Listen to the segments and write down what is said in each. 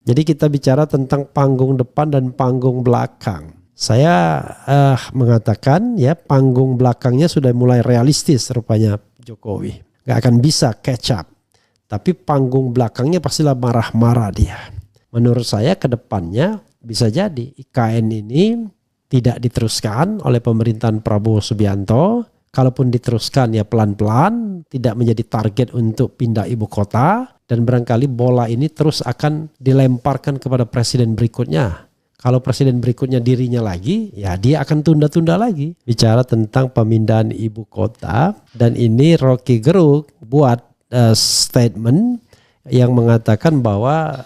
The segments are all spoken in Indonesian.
Jadi kita bicara tentang panggung depan dan panggung belakang. Saya mengatakan ya panggung belakangnya sudah mulai realistis rupanya Jokowi. Gak akan bisa catch up. Tapi panggung belakangnya pastilah marah-marah dia. Menurut saya ke depannya bisa jadi IKN ini tidak diteruskan oleh pemerintahan Prabowo Subianto. Kalaupun diteruskan ya pelan-pelan, tidak menjadi target untuk pindah ibu kota. Dan barangkali bola ini terus akan dilemparkan kepada presiden berikutnya. Kalau presiden berikutnya dirinya lagi, ya dia akan tunda-tunda lagi. Bicara tentang pemindahan ibu kota. Dan ini Rocky Gerung buat statement yang mengatakan bahwa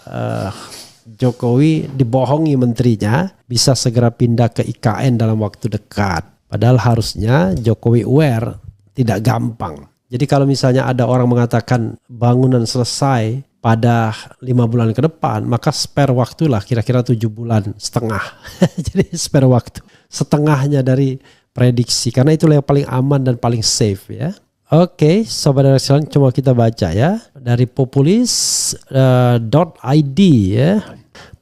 Jokowi dibohongi menterinya bisa segera pindah ke IKN dalam waktu dekat. Padahal harusnya Jokowi aware tidak gampang. Jadi kalau misalnya ada orang mengatakan bangunan selesai pada 5 bulan ke depan, maka spare waktulah kira-kira 7 bulan setengah. Jadi spare waktu setengahnya dari prediksi. Karena itulah yang paling aman dan paling safe ya. Oke, sobat sekalian, coba kita baca ya dari populis.id ya.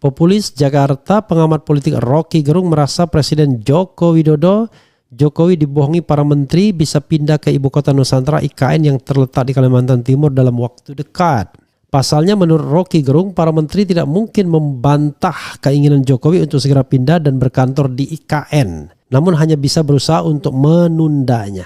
Populis Jakarta, pengamat politik Rocky Gerung merasa Presiden Joko Widodo Jokowi dibohongi para menteri bisa pindah ke ibu kota Nusantara IKN yang terletak di Kalimantan Timur dalam waktu dekat. Pasalnya menurut Rocky Gerung, para menteri tidak mungkin membantah keinginan Jokowi untuk segera pindah dan berkantor di IKN. Namun hanya bisa berusaha untuk menundanya.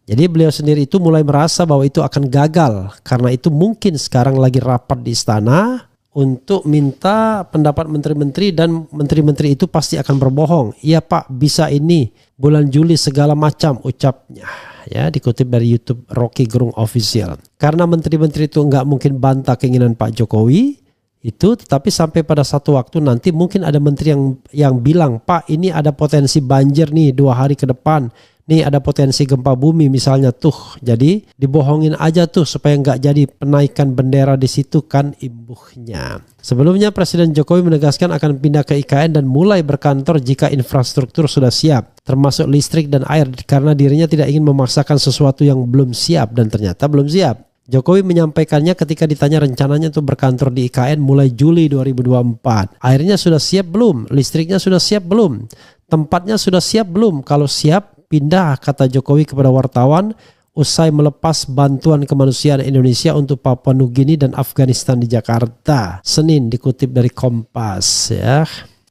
Jadi beliau sendiri itu mulai merasa bahwa itu akan gagal. Karena itu mungkin sekarang lagi rapat di istana untuk minta pendapat menteri-menteri dan menteri-menteri itu pasti akan berbohong. Iya Pak, bisa ini bulan Juli segala macam ucapnya. Ya, dikutip dari YouTube Rocky Gerung Official. Karena menteri-menteri itu nggak mungkin bantah keinginan Pak Jokowi itu, tetapi sampai pada satu waktu nanti mungkin ada menteri yang bilang, Pak ini ada potensi banjir nih 2 hari ke depan. Nih ada potensi gempa bumi misalnya tuh. Jadi dibohongin aja tuh supaya nggak jadi penaikan bendera di situ kan imbuhnya. Sebelumnya Presiden Jokowi menegaskan akan pindah ke IKN dan mulai berkantor jika infrastruktur sudah siap. Termasuk listrik dan air karena dirinya tidak ingin memaksakan sesuatu yang belum siap dan ternyata belum siap. Jokowi menyampaikannya ketika ditanya rencananya untuk berkantor di IKN mulai Juli 2024. Airnya sudah siap belum? Listriknya sudah siap belum? Tempatnya sudah siap belum? Kalau siap, pindah, kata Jokowi kepada wartawan usai melepas bantuan kemanusiaan Indonesia untuk Papua Nugini dan Afghanistan di Jakarta. Senin, dikutip dari Kompas ya.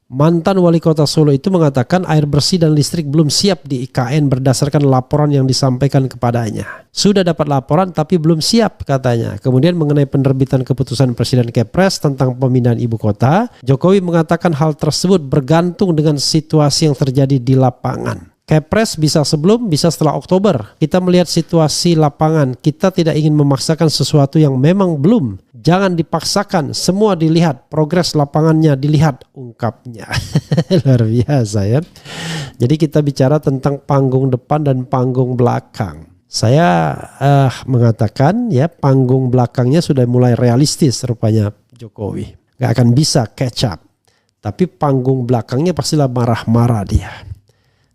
Mantan wali kota Solo itu mengatakan air bersih dan listrik belum siap di IKN berdasarkan laporan yang disampaikan kepadanya. Sudah dapat laporan tapi belum siap katanya. Kemudian mengenai penerbitan keputusan Presiden Kepres tentang pemindahan ibu kota, Jokowi mengatakan hal tersebut bergantung dengan situasi yang terjadi di lapangan. Kepres bisa sebelum, bisa setelah Oktober. Kita melihat situasi lapangan. Kita tidak ingin memaksakan sesuatu yang memang belum. Jangan dipaksakan, semua dilihat. Progres lapangannya dilihat, ungkapnya. Luar biasa ya. Jadi kita bicara tentang panggung depan dan panggung belakang. Saya mengatakan ya panggung belakangnya sudah mulai realistis rupanya Jokowi. Gak akan bisa catch up. Tapi panggung belakangnya pastilah marah-marah dia.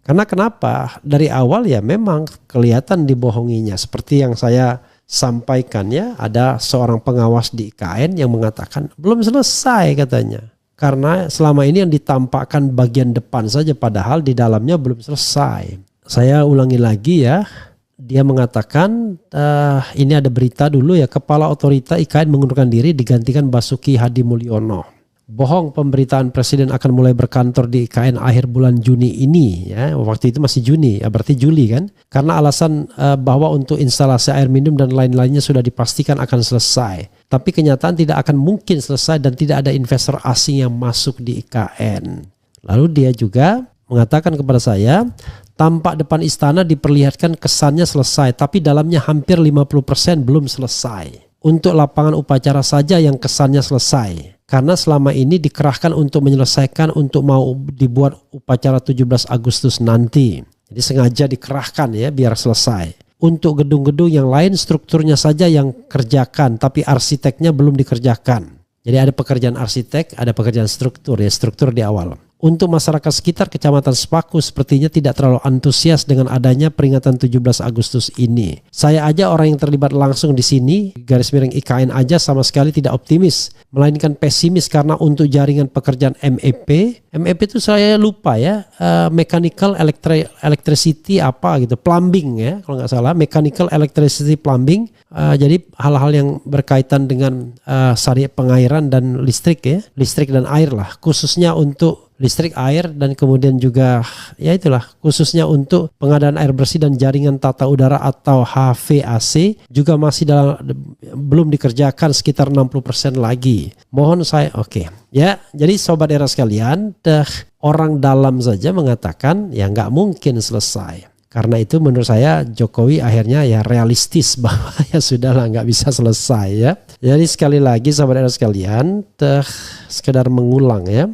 Karena kenapa? Dari awal ya memang kelihatan dibohonginya. Seperti yang saya sampaikan ya, ada seorang pengawas di IKN yang mengatakan belum selesai katanya. Karena selama ini yang ditampakkan bagian depan saja padahal di dalamnya belum selesai. Saya ulangi lagi ya. Dia mengatakan ini ada berita dulu ya, Kepala Otorita IKN mengundurkan diri digantikan Basuki Hadi Mulyono. Bohong pemberitaan Presiden akan mulai berkantor di IKN akhir bulan Juni ini ya. Waktu itu masih Juni ya, berarti Juli kan. Karena alasan bahwa untuk instalasi air minum dan lain-lainnya sudah dipastikan akan selesai. Tapi kenyataan tidak akan mungkin selesai dan tidak ada investor asing yang masuk di IKN. Lalu dia juga mengatakan kepada saya, tampak depan istana diperlihatkan kesannya selesai tapi dalamnya hampir 50% belum selesai. Untuk lapangan upacara saja yang kesannya selesai. Karena selama ini dikerahkan untuk menyelesaikan untuk mau dibuat upacara 17 Agustus nanti. Jadi sengaja dikerahkan ya biar selesai. Untuk gedung-gedung yang lain strukturnya saja yang kerjakan tapi arsiteknya belum dikerjakan. Jadi ada pekerjaan arsitek, ada pekerjaan struktur ya, struktur di awal. Untuk masyarakat sekitar Kecamatan Sepaku sepertinya tidak terlalu antusias dengan adanya peringatan 17 Agustus ini. Saya aja orang yang terlibat langsung di sini, _IKN aja sama sekali tidak optimis, melainkan pesimis karena untuk jaringan pekerjaan MEP itu saya lupa ya, mechanical electricity apa gitu, plumbing ya kalau nggak salah, mechanical electricity plumbing. Jadi hal-hal yang berkaitan dengan syariat pengairan dan listrik ya, listrik dan air lah, khususnya untuk listrik, air, dan kemudian juga ya itulah khususnya untuk pengadaan air bersih dan jaringan tata udara atau HVAC juga masih belum dikerjakan sekitar 60% lagi. Mohon saya ya. Jadi sobat era sekalian, orang dalam saja mengatakan ya nggak mungkin selesai. Karena itu menurut saya Jokowi akhirnya ya realistis bahwa ya sudahlah nggak bisa selesai ya. Jadi sekali lagi sahabat era sekalian, sekedar mengulang ya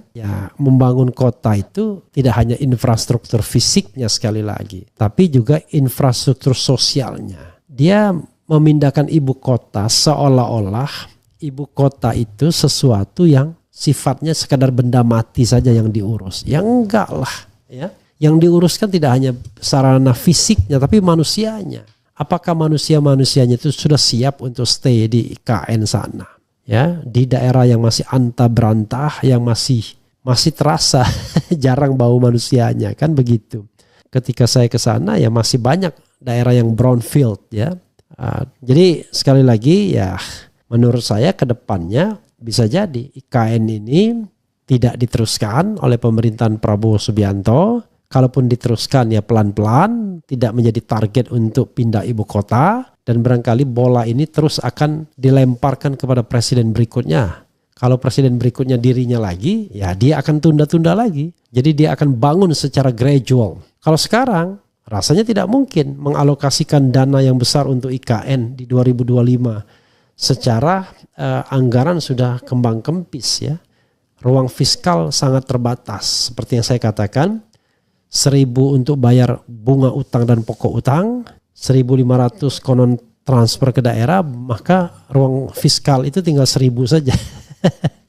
membangun kota itu tidak hanya infrastruktur fisiknya sekali lagi, tapi juga infrastruktur sosialnya. Dia memindahkan ibu kota seolah-olah ibu kota itu sesuatu yang sifatnya sekadar benda mati saja yang diurus. Ya enggak lah ya. Yang diuruskan tidak hanya sarana fisiknya tapi manusianya. Apakah manusianya itu sudah siap untuk stay di IKN sana? Ya, di daerah yang masih anta berantah, yang masih terasa jarang bau manusianya, kan begitu. Ketika saya ke sana ya masih banyak daerah yang brownfield ya. Jadi sekali lagi ya menurut saya ke depannya bisa jadi IKN ini tidak diteruskan oleh pemerintahan Prabowo Subianto. Kalaupun diteruskan ya pelan-pelan, tidak menjadi target untuk pindah ibu kota, dan barangkali bola ini terus akan dilemparkan kepada presiden berikutnya. Kalau presiden berikutnya dirinya lagi, ya dia akan tunda-tunda lagi. Jadi dia akan bangun secara gradual. Kalau sekarang rasanya tidak mungkin mengalokasikan dana yang besar untuk IKN di 2025. Secara anggaran sudah kembang kempis ya. Ruang fiskal sangat terbatas. Seperti yang saya katakan, 1.000 untuk bayar bunga utang dan pokok utang, 1.500 konon transfer ke daerah, maka ruang fiskal itu tinggal 1.000 saja.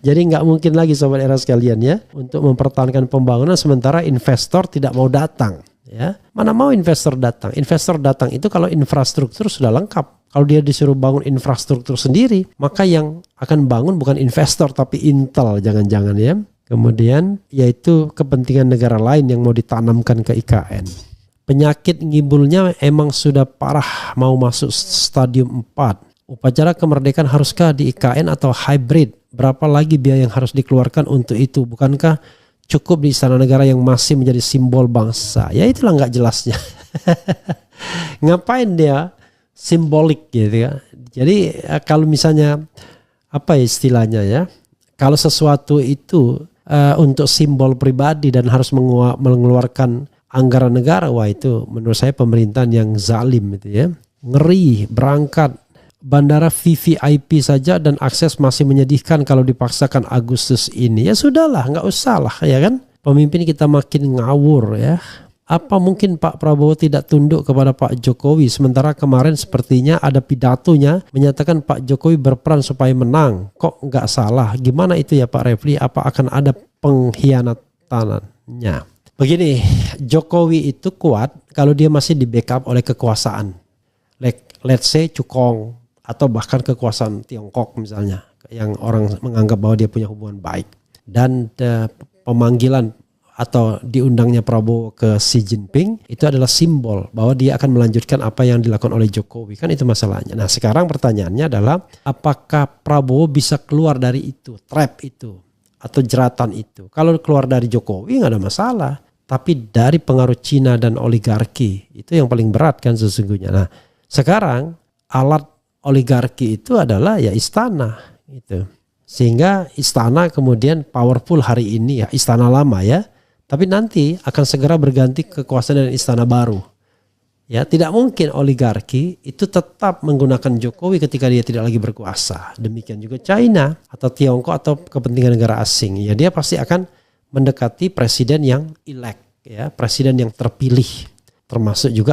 Jadi nggak mungkin lagi sobat era sekalian ya untuk mempertahankan pembangunan sementara investor tidak mau datang. Ya, mana mau investor datang? Investor datang itu kalau infrastruktur sudah lengkap. Kalau dia disuruh bangun infrastruktur sendiri, maka yang akan bangun bukan investor tapi Intel, jangan-jangan ya. Kemudian yaitu kepentingan negara lain yang mau ditanamkan ke IKN. Penyakit ngibulnya emang sudah parah, mau masuk stadium 4. Upacara kemerdekaan haruskah di IKN atau hybrid? Berapa lagi biaya yang harus dikeluarkan untuk itu? Bukankah cukup di Istana Negara yang masih menjadi simbol bangsa? Ya itulah nggak jelasnya. Ngapain dia simbolik gitu ya. Jadi kalau misalnya apa istilahnya ya, kalau sesuatu itu untuk simbol pribadi dan harus mengeluarkan anggaran negara, wah itu menurut saya pemerintahan yang zalim itu ya. Ngeri, berangkat bandara VVIP saja dan akses masih menyedihkan kalau dipaksakan Agustus ini. Ya sudahlah, nggak usah lah ya kan. Pemimpin kita makin ngawur ya. Apa mungkin Pak Prabowo tidak tunduk kepada Pak Jokowi? Sementara kemarin sepertinya ada pidatonya menyatakan Pak Jokowi berperan supaya menang. Kok nggak salah? Gimana itu ya Pak Refli? Apa akan ada pengkhianatannya? Begini, Jokowi itu kuat kalau dia masih di backup oleh kekuasaan. Let's say Cukong atau bahkan kekuasaan Tiongkok misalnya. Yang orang menganggap bahwa dia punya hubungan baik. Dan pemanggilan atau diundangnya Prabowo ke Xi Jinping itu adalah simbol bahwa dia akan melanjutkan apa yang dilakukan oleh Jokowi, kan itu masalahnya. Nah sekarang pertanyaannya adalah apakah Prabowo bisa keluar dari itu, trap itu atau jeratan itu? Kalau keluar dari Jokowi nggak ada masalah, tapi dari pengaruh Cina dan oligarki itu yang paling berat kan sesungguhnya. Nah sekarang alat oligarki itu adalah ya istana itu, sehingga istana kemudian powerful hari ini ya, istana lama ya. Tapi nanti akan segera berganti kekuasaan dan istana baru. Ya, tidak mungkin oligarki itu tetap menggunakan Jokowi ketika dia tidak lagi berkuasa. Demikian juga China atau Tiongkok atau kepentingan negara asing. Ya, dia pasti akan mendekati presiden yang elect, ya, presiden yang terpilih. Termasuk juga